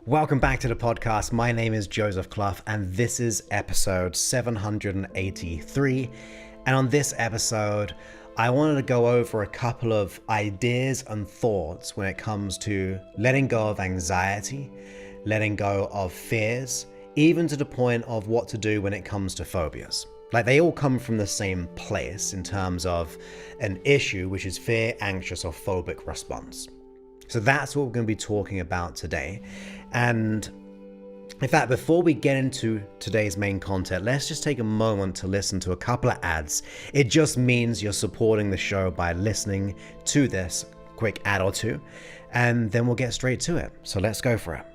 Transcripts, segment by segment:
Welcome back to the podcast. My name is Joseph Clough, and this is episode 783. And on this episode, I wanted to go over a couple of ideas and thoughts when it comes to letting go of anxiety, letting go of fears, even to the point of what to do when it comes to phobias. Like, they all come from the same place in terms of an issue, which is fear, anxious, or phobic response. So that's what we're going to be talking about today. And in fact, before we get into today's main content, let's just take a moment to listen to a couple of ads. It just means you're supporting the show by listening to this quick ad or two, and then we'll get straight to it. So let's go for it.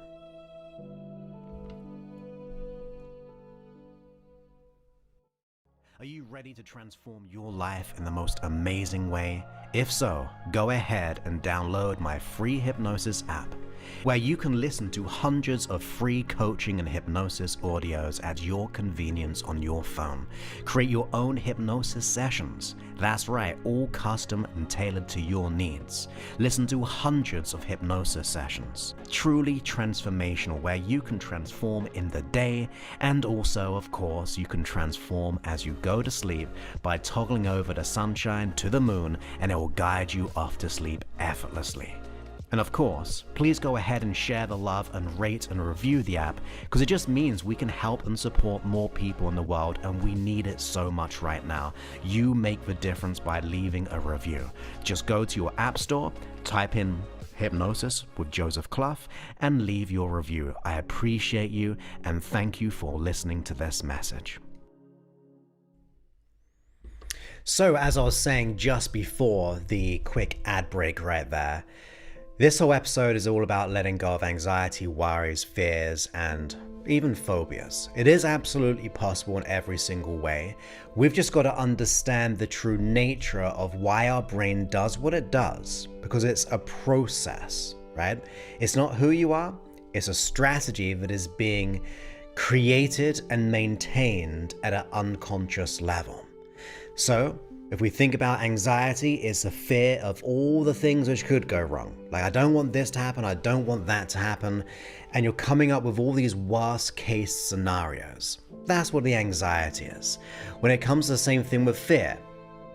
Are you ready to transform your life in the most amazing way? If so, go ahead and download my free hypnosis app, where you can listen to hundreds of free coaching and hypnosis audios at your convenience on your phone. Create your own hypnosis sessions. That's right, all custom and tailored to your needs. Listen to hundreds of hypnosis sessions. Truly transformational, where you can transform in the day, and also, of course, you can transform as you go to sleep by toggling over the sunshine to the moon, and it will guide you off to sleep effortlessly. And of course, please go ahead and share the love and rate and review the app, because it just means we can help and support more people in the world, and we need it so much right now. You make the difference by leaving a review. Just go to your app store, type in Hypnosis with Joseph Clough, and leave your review. I appreciate you, and thank you for listening to this message. So, as I was saying just before the quick ad break right there, this whole episode is all about letting go of anxiety, worries, fears, and even phobias. It is absolutely possible in every single way. We've just got to understand the true nature of why our brain does what it does, because it's a process, right? It's not who you are, it's a strategy that is being created and maintained at an unconscious level. So, if we think about anxiety, it's a fear of all the things which could go wrong. Like, I don't want this to happen, I don't want that to happen. And you're coming up with all these worst case scenarios. That's what the anxiety is. When it comes to the same thing with fear,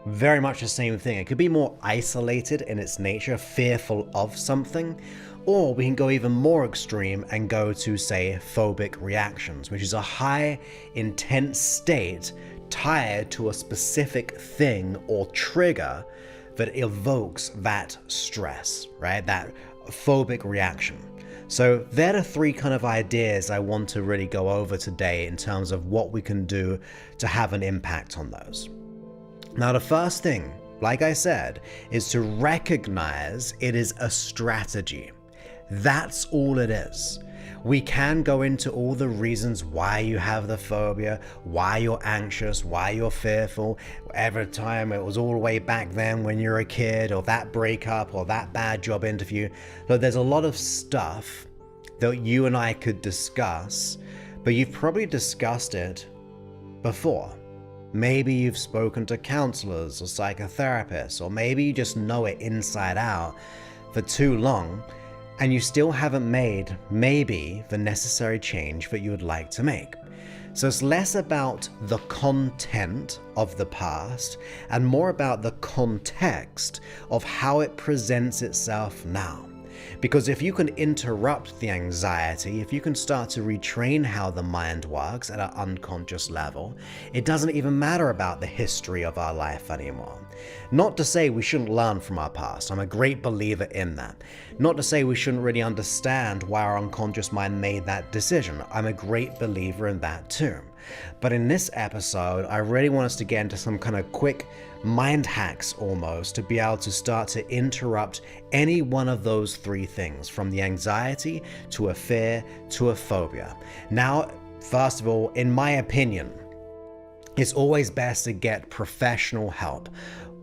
very much the same thing. It could be more isolated in its nature, fearful of something, or we can go even more extreme and go to, say, phobic reactions, which is a high, intense state tied to a specific thing or trigger that evokes that stress, right? That phobic reaction. So they're the three kind of ideas I want to really go over today in terms of what we can do to have an impact on those. Now, the first thing, like I said, is to recognize it is a strategy. That's all it is. We can go into all the reasons why you have the phobia, why you're anxious, why you're fearful. Every time it was all the way back then when you're a kid, or that breakup, or that bad job interview. Look, there's a lot of stuff that you and I could discuss, but you've probably discussed it before. Maybe you've spoken to counselors or psychotherapists, or maybe you just know it inside out for too long, and you still haven't made maybe the necessary change that you would like to make. So it's less about the content of the past and more about the context of how it presents itself now. Because if you can interrupt the anxiety, if you can start to retrain how the mind works at an unconscious level, it doesn't even matter about the history of our life anymore. Not to say we shouldn't learn from our past. I'm a great believer in that. Not to say we shouldn't really understand why our unconscious mind made that decision. I'm a great believer in that too. But in this episode, I really want us to get into some kind of quick mind hacks almost to be able to start to interrupt any one of those three things, from the anxiety to a fear to a phobia. Now, first of all, in my opinion, it's always best to get professional help.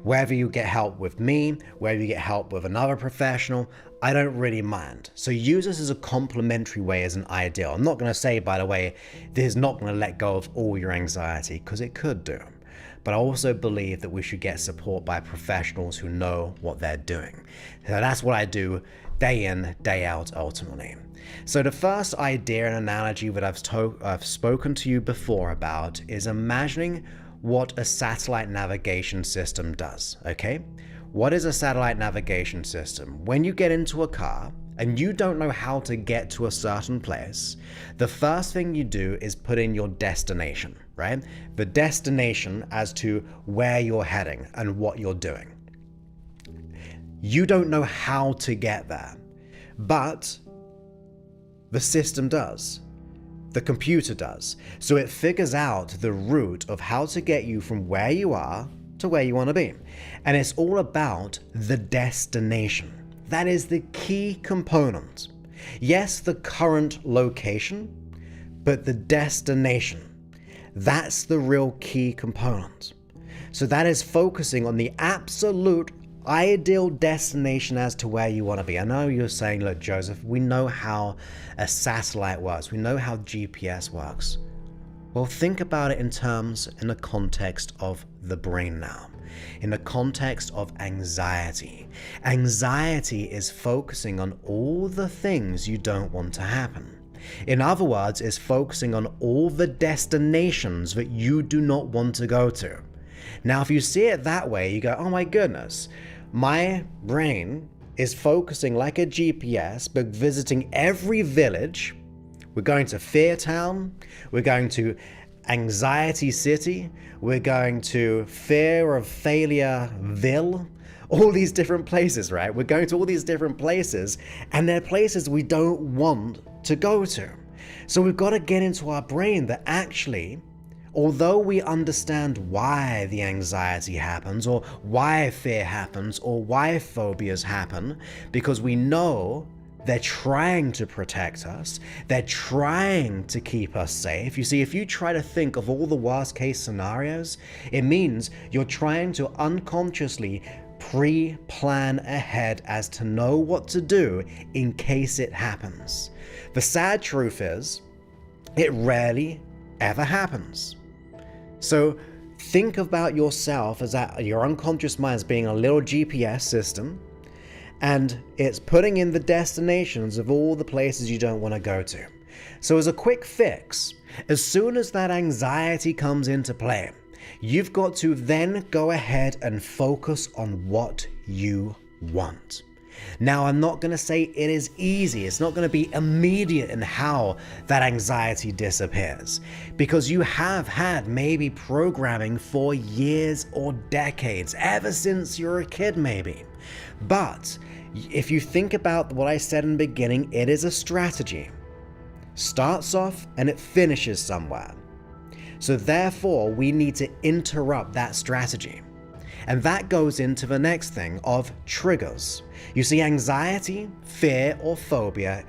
Whether you get help with me, whether you get help with another professional, I don't really mind. So use this as a complementary way, as an ideal. I'm not going to say, by the way, this is not going to let go of all your anxiety, because it could do. But I also believe that we should get support by professionals who know what they're doing. So that's what I do day in, day out, ultimately. So the first idea and analogy that I've spoken to you before about is imagining what a satellite navigation system does, okay? What is a satellite navigation system? When you get into a car and you don't know how to get to a certain place, the first thing you do is put in your destination, right? The destination as to where you're heading and what you're doing. You don't know how to get there, but the system does. The computer does. So it figures out the route of how to get you from where you are to where you want to be. And it's all about the destination. That is the key component. Yes, the current location, but the destination. That's the real key component. So that is focusing on the absolute ideal destination as to where you want to be. I know you're saying, look, Joseph, we know how a satellite works. We know how GPS works. Well, think about it in the context of the brain now. In the context of anxiety. Anxiety is focusing on all the things you don't want to happen. In other words, it's focusing on all the destinations that you do not want to go to. Now, if you see it that way, you go, oh my goodness, my brain is focusing like a GPS, but visiting every village. We're going to Fear Town, we're going to Anxiety City, we're going to Fear of Failureville, all these different places, right? We're going to all these different places, and they're places we don't want to go to. So we've got to get into our brain that actually, although we understand why the anxiety happens, or why fear happens, or why phobias happen, because we know they're trying to protect us, they're trying to keep us safe. You see, if you try to think of all the worst case scenarios, it means you're trying to unconsciously pre-plan ahead as to know what to do in case it happens. The sad truth is, it rarely ever happens. So think about yourself as that your unconscious mind as being a little GPS system, and it's putting in the destinations of all the places you don't want to go to. So as a quick fix, as soon as that anxiety comes into play, you've got to then go ahead and focus on what you want. Now, I'm not going to say it is easy. It's not going to be immediate in how that anxiety disappears, because you have had maybe programming for years or decades, ever since you're a kid maybe. But if you think about what I said in the beginning, it is a strategy. Starts off and it finishes somewhere. So therefore, we need to interrupt that strategy. And that goes into the next thing of triggers. You see, anxiety, fear, or phobia,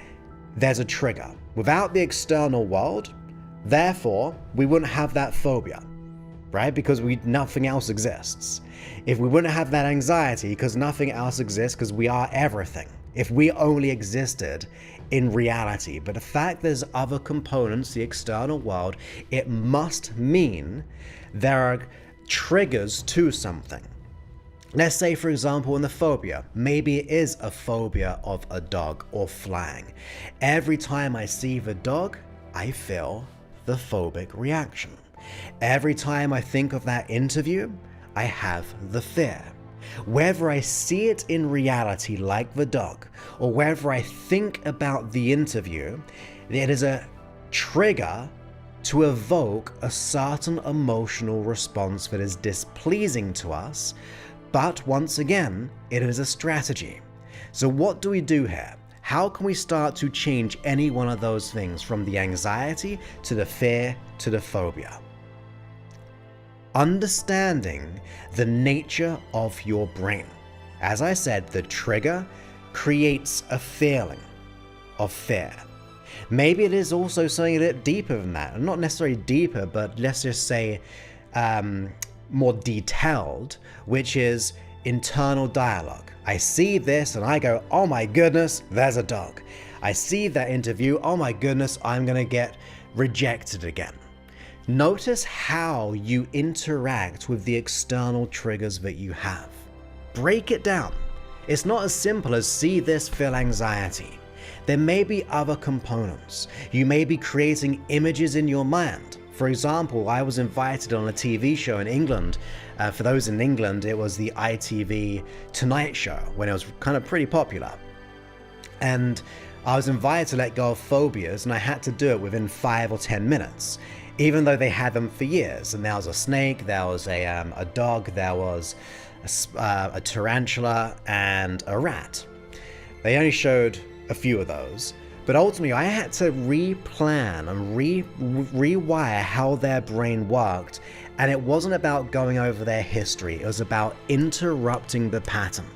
there's a trigger. Without the external world, therefore, we wouldn't have that phobia, right? Because nothing else exists. If we wouldn't have that anxiety, because nothing else exists, because we are everything. If we only existed in reality. But the fact there's other components, the external world, it must mean there are triggers to something. Let's say, for example, in the phobia, maybe it is a phobia of a dog or flying. Every time I see the dog, I feel the phobic reaction. Every time I think of that interview, I have the fear. Whether I see it in reality like the dog, or whether I think about the interview, it is a trigger to evoke a certain emotional response that is displeasing to us, but once again, it is a strategy. So what do we do here? How can we start to change any one of those things, from the anxiety to the fear to the phobia? Understanding the nature of your brain. As I said, the trigger creates a feeling of fear. Maybe it is also something a bit deeper than that. Not necessarily deeper, but let's just say more detailed, which is internal dialogue. I see this and I go, oh my goodness, there's a dog. I see that interview, oh my goodness, I'm going to get rejected again. Notice how you interact with the external triggers that you have. Break it down. It's not as simple as see this, feel anxiety. There may be other components. You may be creating images in your mind. For example, I was invited on a TV show in England. For those in England, it was the ITV Tonight Show when it was kind of pretty popular. And I was invited to let go of phobias, and I had to do it within 5 or 10 minutes, even though they had them for years. And there was a snake, there was a dog, there was a tarantula, and a rat. They only showed a few of those. But ultimately, I had to replan and rewire how their brain worked. And it wasn't about going over their history. It was about interrupting the pattern.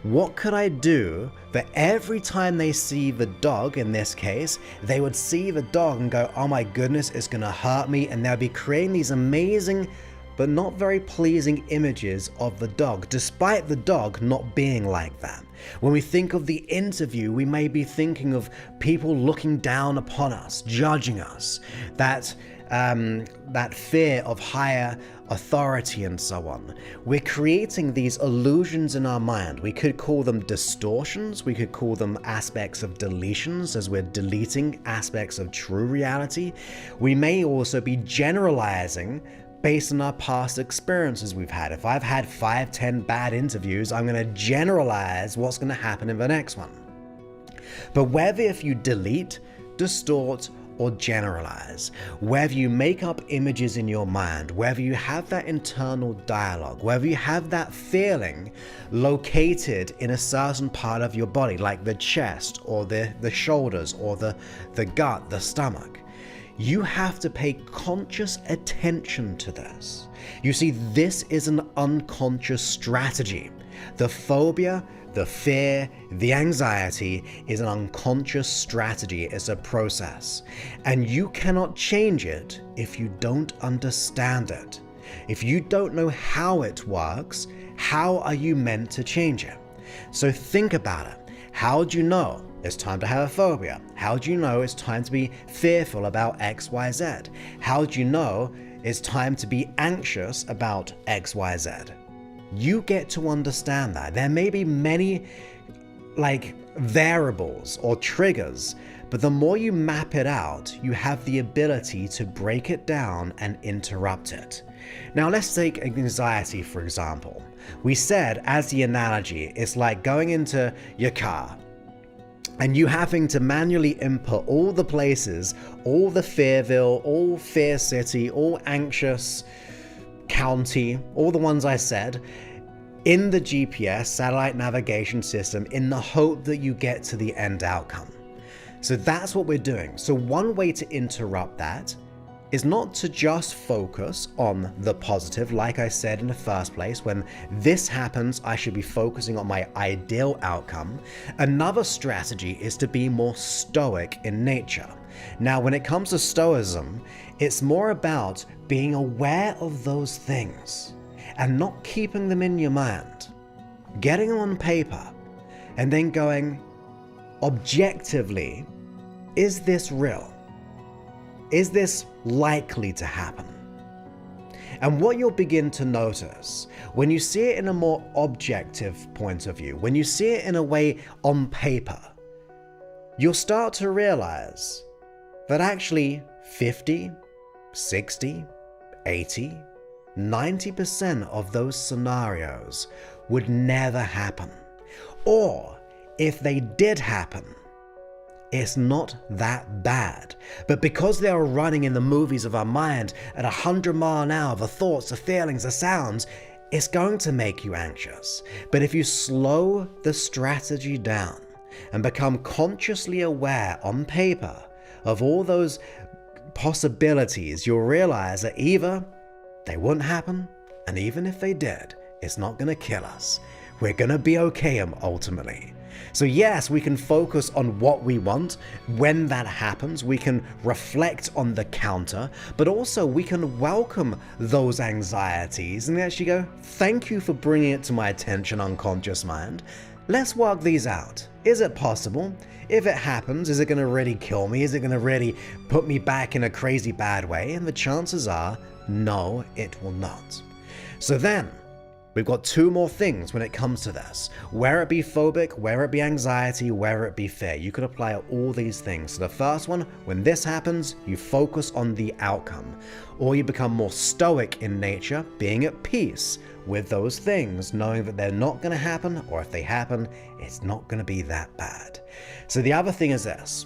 What could I do that every time they see the dog, in this case, they would see the dog and go, oh my goodness, it's going to hurt me. And they'll be creating these amazing but not very pleasing images of the dog, despite the dog not being like that. When we think of the interview, we may be thinking of people looking down upon us, judging us, that fear of higher authority and so on. We're creating these illusions in our mind. We could call them distortions. We could call them aspects of deletions, as we're deleting aspects of true reality. We may also be generalizing based on our past experiences we've had. If I've had 5, 10 bad interviews, I'm going to generalize what's going to happen in the next one. But whether if you delete, distort, or generalize, whether you make up images in your mind, whether you have that internal dialogue, whether you have that feeling located in a certain part of your body, like the chest or the shoulders or the gut, the stomach, you have to pay conscious attention to this. You see, this is an unconscious strategy. The phobia, the fear, the anxiety is an unconscious strategy. It's a process. And you cannot change it if you don't understand it. If you don't know how it works, how are you meant to change it? So think about it. How do you know it's time to have a phobia? How do you know it's time to be fearful about X, Y, Z? How do you know it's time to be anxious about X, Y, Z? You get to understand that. There may be many variables or triggers, but the more you map it out, you have the ability to break it down and interrupt it. Now let's take anxiety, for example. We said, as the analogy, it's like going into your car and you having to manually input all the places, all the Fearville, all Fear City, all Anxious County, all the ones I said, in the GPS satellite navigation system in the hope that you get to the end outcome. So that's what we're doing. So one way to interrupt that is not to just focus on the positive, like I said in the first place. When this happens, I should be focusing on my ideal outcome. Another strategy is to be more stoic in nature. Now, when it comes to stoicism, it's more about being aware of those things and not keeping them in your mind, getting them on paper, and then going, objectively, is this real? Is this likely to happen? And what you'll begin to notice when you see it in a more objective point of view, when you see it in a way on paper, you'll start to realize that actually 50, 60, 80, 90% of those scenarios would never happen. Or if they did happen, it's not that bad. But because they are running in the movies of our mind at 100 miles an hour, the thoughts, the feelings, the sounds, it's going to make you anxious. But if you slow the strategy down and become consciously aware on paper of all those possibilities, you'll realize that either they wouldn't happen, and even if they did, it's not going to kill us. We're going to be okay ultimately. So yes, we can focus on what we want. When that happens, we can reflect on the counter, but also we can welcome those anxieties and actually go, thank you for bringing it to my attention, unconscious mind. Let's work these out. Is it possible? If it happens, is it going to really kill me? Is it going to really put me back in a crazy bad way? And the chances are, no, it will not. So then, We've got two more things when it comes to this. Where it be phobic, where it be anxiety, where it be fear. You could apply all these things. So the first one, when this happens, you focus on the outcome. Or you become more stoic in nature, being at peace with those things, knowing that they're not going to happen, or if they happen, it's not going to be that bad. So the other thing is this.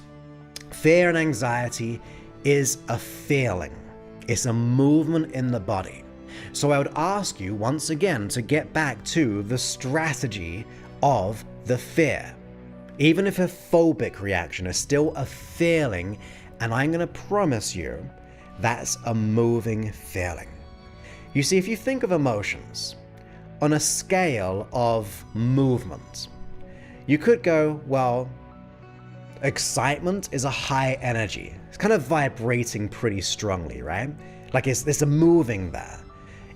Fear and anxiety is a feeling. It's a movement in the body. So I would ask you once again to get back to the strategy of the fear. Even if a phobic reaction is still a feeling, and I'm going to promise you that's a moving feeling. You see, if you think of emotions on a scale of movement, you could go, well, excitement is a high energy. It's kind of vibrating pretty strongly, right? Like there's a moving there.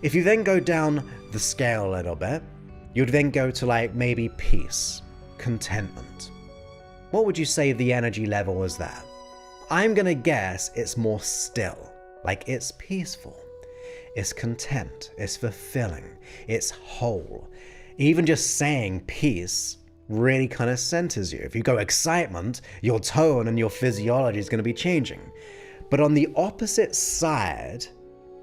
If you then go down the scale a little bit, you'd then go to like maybe peace, contentment. What would you say the energy level is there? I'm gonna guess it's more still, like it's peaceful, it's content, it's fulfilling, it's whole. Even just saying peace really kind of centers you. If you go excitement, your tone and your physiology is gonna be changing. But on the opposite side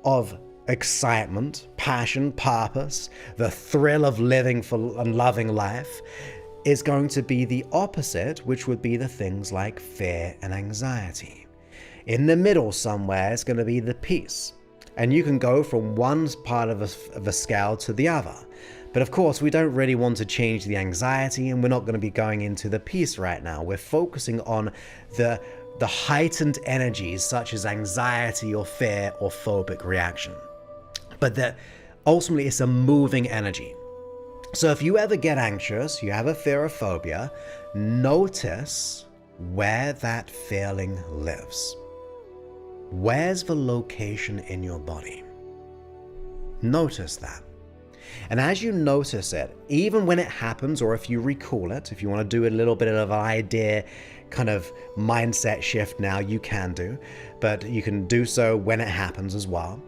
of excitement, passion, purpose, the thrill of living for and loving life is going to be the opposite, which would be the things like fear and anxiety. In the middle somewhere is going to be the peace. And you can go from one part of a scale to the other. But of course, we don't really want to change the anxiety, and we're not going to be going into the peace right now. We're focusing on the heightened energies such as anxiety or fear or phobic reaction. But that ultimately it's a moving energy. So if you ever get anxious, you have a fear or phobia, notice where that feeling lives. Where's the location in your body? Notice that. And as you notice it, even when it happens, or if you recall it, if you want to do a little bit of an idea kind of mindset shift now, you can do, but you can do so when it happens as well.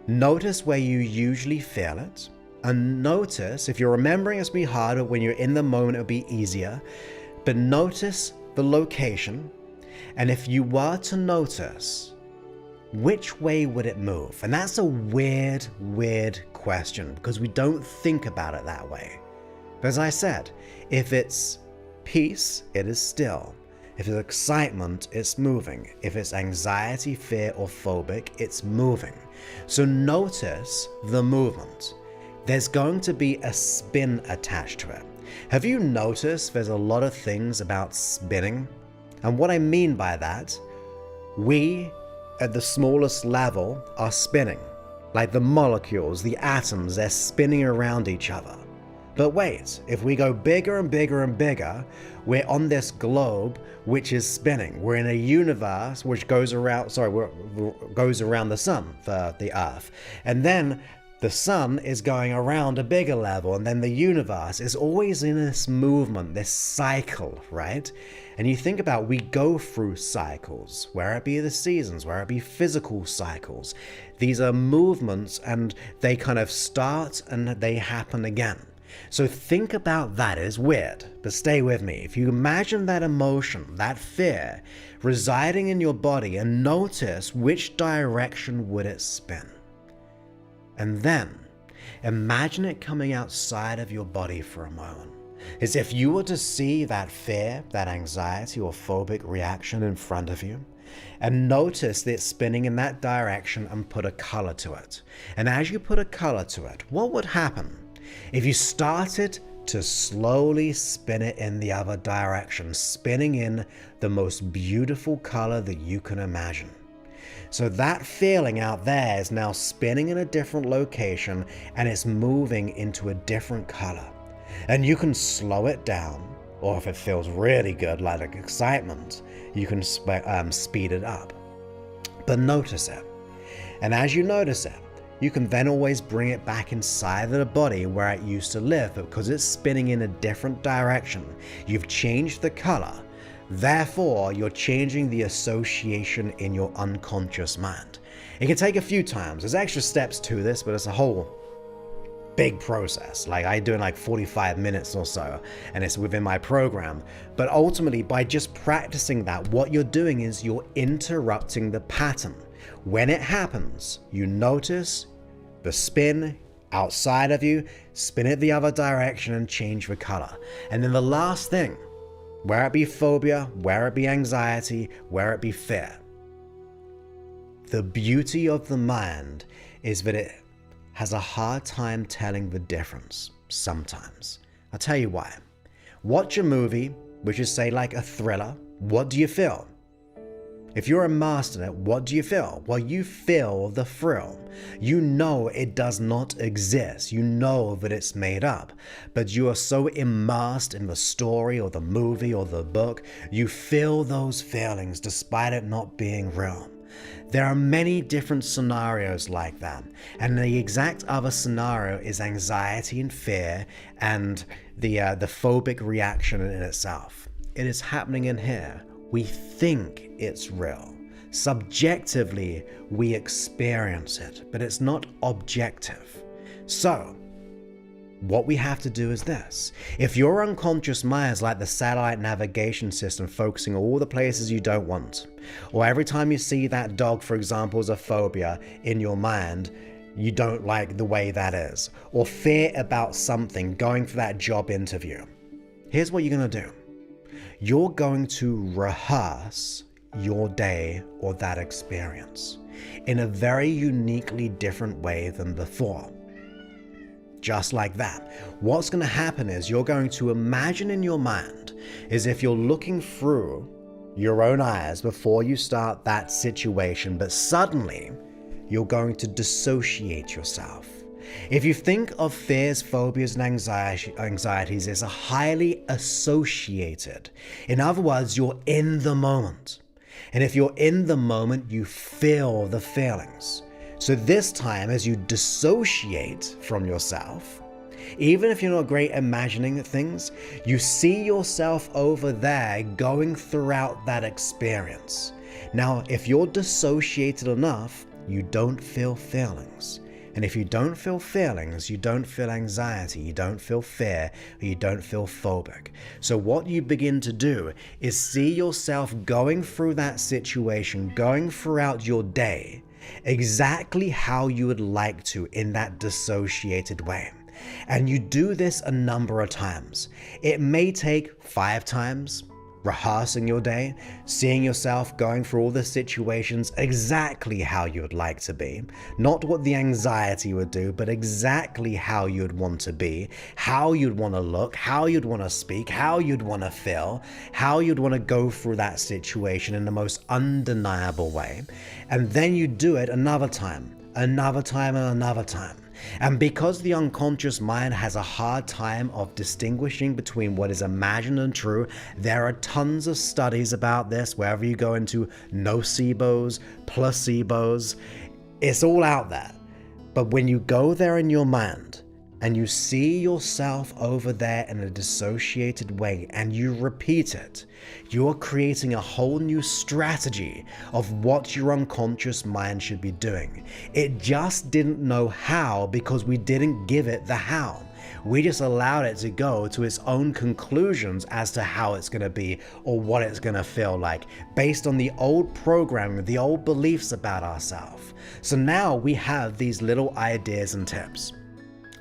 Notice where you usually feel it, and notice, if you're remembering it's be harder, when you're in the moment it'll be easier, but notice the location, and if you were to notice, which way would it move? And that's a weird question, because we don't think about it that way. But as I said, if it's peace, it is still. If it's excitement, it's moving. If it's anxiety, fear, or phobic, it's moving. So notice the movement. There's going to be a spin attached to it. Have you noticed there's a lot of things about spinning? And what I mean by that, we at the smallest level are spinning. Like the molecules, the atoms, they're spinning around each other. But wait, if we go bigger and bigger and bigger, we're on this globe which is spinning. We're in a universe which goes around, goes around the sun, the Earth. And then the sun is going around a bigger level, and then the universe is always in this movement, this cycle, right? And you think about, we go through cycles, where it be the seasons, where it be physical cycles. These are movements, and they kind of start and they happen again. So think about that. It's weird, but stay with me. If you imagine that emotion, that fear, residing in your body, and notice which direction would it spin. And then imagine it coming outside of your body for a moment. As if you were to see that fear, that anxiety or phobic reaction in front of you, and notice that it's spinning in that direction, and put a color to it. And as you put a color to it, what would happen if you started to slowly spin it in the other direction, spinning in the most beautiful color that you can imagine? So that feeling out there is now spinning in a different location, and it's moving into a different color. And you can slow it down, or if it feels really good, like excitement, you can speed it up. But notice it. And as you notice it, you can then always bring it back inside of the body where it used to live, but because it's spinning in a different direction, you've changed the color. Therefore, you're changing the association in your unconscious mind. It can take a few times. There's extra steps to this, but it's a whole big process. Like I do in like 45 minutes or so, and it's within my program. But ultimately, by just practicing that, what you're doing is you're interrupting the pattern. When it happens, you notice the spin outside of you, spin it the other direction and change the color. And then the last thing, where it be phobia, where it be anxiety, where it be fear, the beauty of the mind is that it has a hard time telling the difference sometimes. I'll tell you why. Watch a movie, which is say like a thriller. What do you feel? If you're a master at it, what do you feel? Well, you feel the thrill. You know it does not exist. You know that it's made up. But you are so immersed in the story or the movie or the book, you feel those feelings despite it not being real. There are many different scenarios like that. And the exact other scenario is anxiety and fear and the phobic reaction in itself. It is happening in here. We think it's real. Subjectively, we experience it, but it's not objective. So, what we have to do is this. If your unconscious mind is like the satellite navigation system focusing all the places you don't want, or every time you see that dog, for example, as a phobia in your mind, you don't like the way that is, or fear about something, going for that job interview, here's what you're going to do. You're going to rehearse your day or that experience in a very uniquely different way than before. Just like that. What's going to happen is you're going to imagine in your mind as if you're looking through your own eyes before you start that situation, but suddenly you're going to dissociate yourself. If you think of fears, phobias, and anxieties as highly associated, in other words, you're in the moment. And if you're in the moment, you feel the feelings. So this time, as you dissociate from yourself, even if you're not great at imagining things, you see yourself over there going throughout that experience. Now, if you're dissociated enough, you don't feel feelings. And if you don't feel feelings, you don't feel anxiety, you don't feel fear, or you don't feel phobic. So what you begin to do is see yourself going through that situation, going throughout your day, exactly how you would like to in that dissociated way. And you do this a number of times. It may take 5 times, rehearsing your day, seeing yourself going through all the situations exactly how you would like to be. Not what the anxiety would do, but exactly how you'd want to be, how you'd want to look, how you'd want to speak, how you'd want to feel, how you'd want to go through that situation in the most undeniable way. And then you do it another time, another time, and another time. And because the unconscious mind has a hard time of distinguishing between what is imagined and true, there are tons of studies about this, wherever you go into nocebos, placebos, it's all out there. But when you go there in your mind and you see yourself over there in a dissociated way and you repeat it, you are creating a whole new strategy of what your unconscious mind should be doing. It just didn't know how because we didn't give it the how. We just allowed it to go to its own conclusions as to how it's going to be or what it's going to feel like based on the old programming, the old beliefs about ourselves. So now we have these little ideas and tips.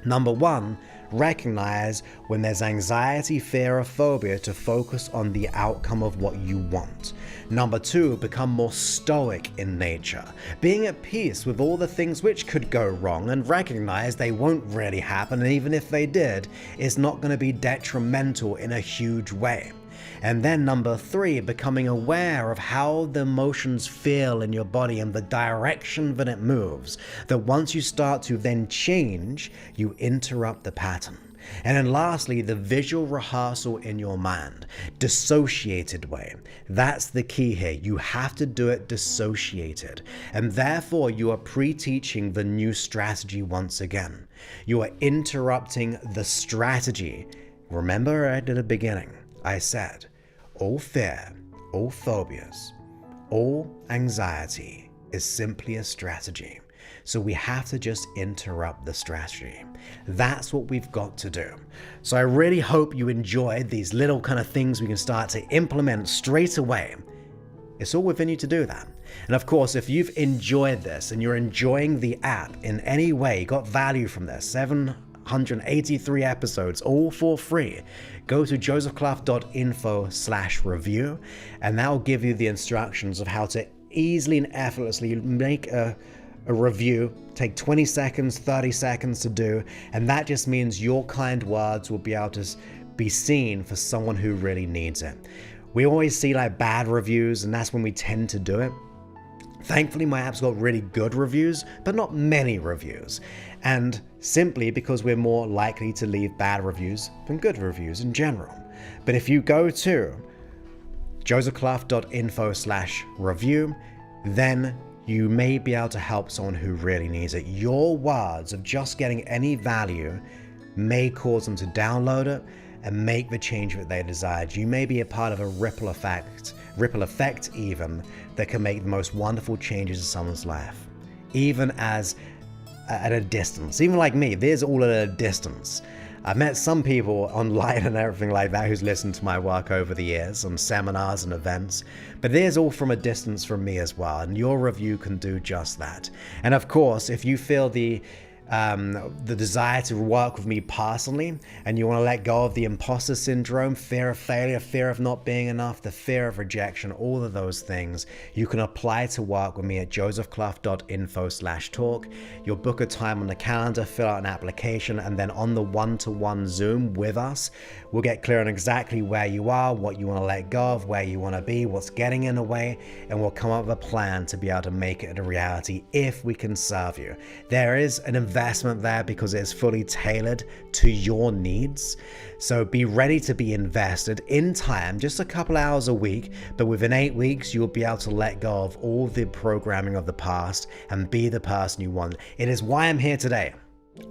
Number 1, recognize when there's anxiety, fear, or phobia to focus on the outcome of what you want. Number 2, become more stoic in nature, being at peace with all the things which could go wrong and recognize they won't really happen, and even if they did, it's not going to be detrimental in a huge way. And then number 3, becoming aware of how the emotions feel in your body and the direction that it moves, that once you start to then change, you interrupt the pattern. And then lastly, the visual rehearsal in your mind, dissociated way. That's the key here. You have to do it dissociated. And therefore, you are pre-teaching the new strategy once again. You are interrupting the strategy. Remember right at the beginning, I said, all fear, all phobias, all anxiety is simply a strategy. So we have to just interrupt the strategy. That's what we've got to do. So I really hope you enjoyed these little kind of things we can start to implement straight away. It's all within you to do that. And of course, if you've enjoyed this and you're enjoying the app in any way, got value from this, 783 episodes, all for free, go to josephclough.info/review, and that will give you the instructions of how to easily and effortlessly make a review. Take 20 seconds, 30 seconds to do, and that just means your kind words will be able to be seen for someone who really needs it. We always see like bad reviews, and that's when we tend to do it. Thankfully, my app's got really good reviews, but not many reviews. And simply because we're more likely to leave bad reviews than good reviews in general. But if you go to josephclough.info/review, then you may be able to help someone who really needs it. Your words of just getting any value may cause them to download it and make the change that they desired. You may be a part of a ripple effect even, that can make the most wonderful changes in someone's life. Even as at a distance. Even like me, there's all at a distance. I've met some people online and everything like that who's listened to my work over the years on seminars and events, but there's all from a distance from me as well, and your review can do just that. And of course, if you feel the desire to work with me personally, and you want to let go of the imposter syndrome, fear of failure, fear of not being enough, the fear of rejection, all of those things, you can apply to work with me at josephclough.info/talk. You'll book a time on the calendar, fill out an application, and then on the one-to-one Zoom with us, we'll get clear on exactly where you are, what you want to let go of, where you want to be, what's getting in the way, and we'll come up with a plan to be able to make it a reality if we can serve you. There is an investment there because it's fully tailored to your needs. So be ready to be invested in time, just a couple hours a week, but within 8 weeks, you'll be able to let go of all the programming of the past and be the person you want. It is why I'm here today.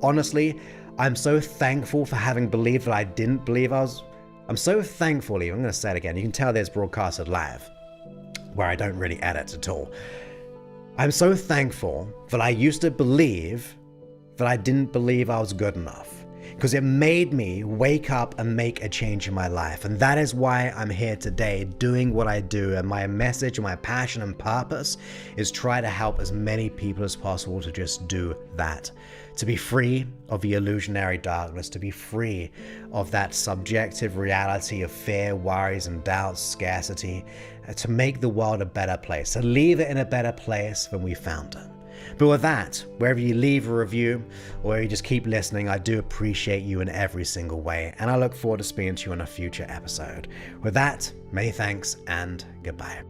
Honestly, I'm so thankful for having believed that I didn't believe I was. I'm so thankful, I'm going to say it again. You can tell this broadcasted live, where I don't really edit at all. I'm so thankful that I used to believe that I didn't believe I was good enough, because it made me wake up and make a change in my life. And that is why I'm here today doing what I do. And my message and my passion and purpose is try to help as many people as possible to just do that, to be free of the illusionary darkness, to be free of that subjective reality of fear, worries and doubts, scarcity, to make the world a better place, to leave it in a better place than we found it. But with that, wherever you leave a review or you just keep listening, I do appreciate you in every single way, and I look forward to speaking to you in a future episode. With that, many thanks and goodbye.